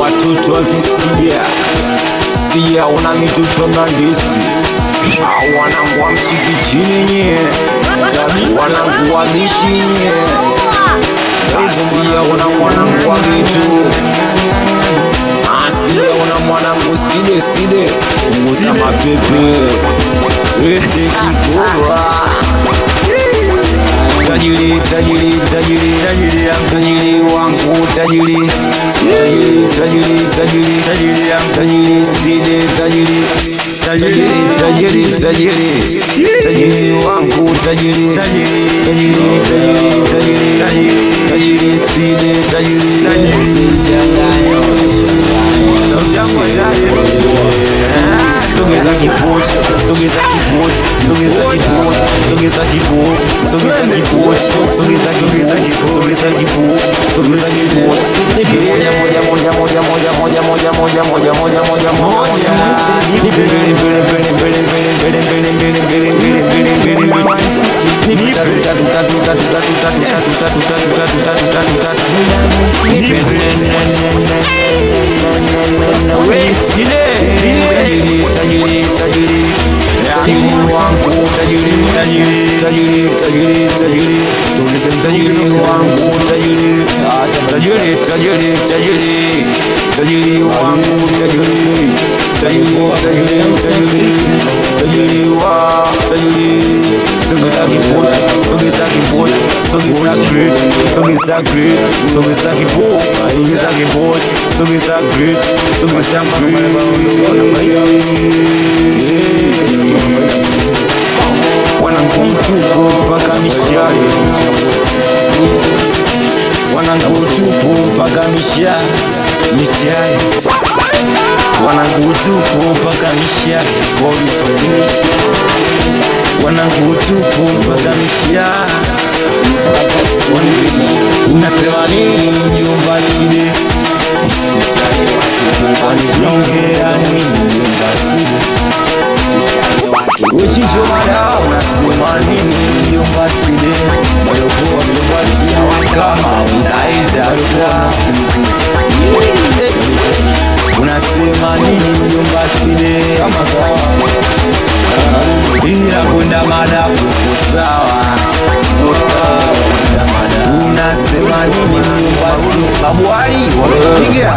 watoto wavisikia siya una mitoto mlandisi wanangu wa mchikichini nye wanangu wa bishi nye siya una mwanangu wa gitu siya una mwanangu side nguza mapepe lete kikura tajiri wangu tajiri side tajiri wangu tajiri side sogeza kipochi wanangu mtupu mpaka mishari wanangu tupu mpaka mishari wanangu tupu mpaka mishari wanangu tupu mpaka mishari unasema nini mjomba side waniongea nini mjomba side uchicho mara unasema nini mjomba side moyo kwa mjomba side kama unaita unasema nini mjomba side kama ila kwenda madafu sawa unasema nini mjomba side babuari wamesikia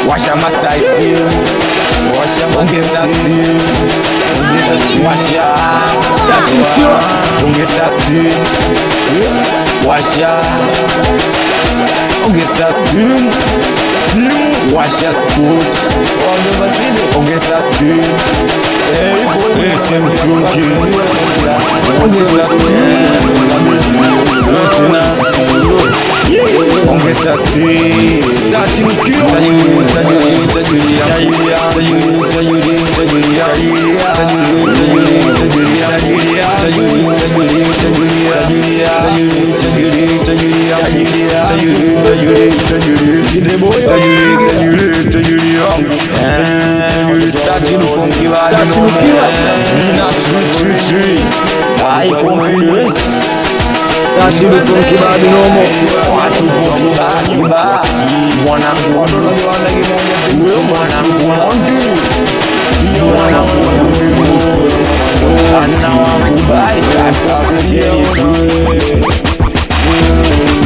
washa mastai ongeza washa sport ongeza lete mtungi ongeza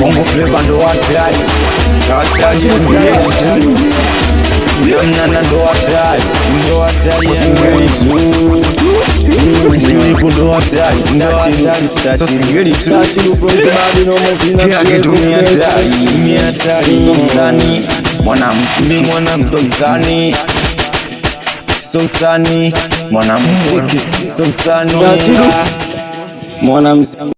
Bongo Flava ndo hatari ndo hatari mwanamuziki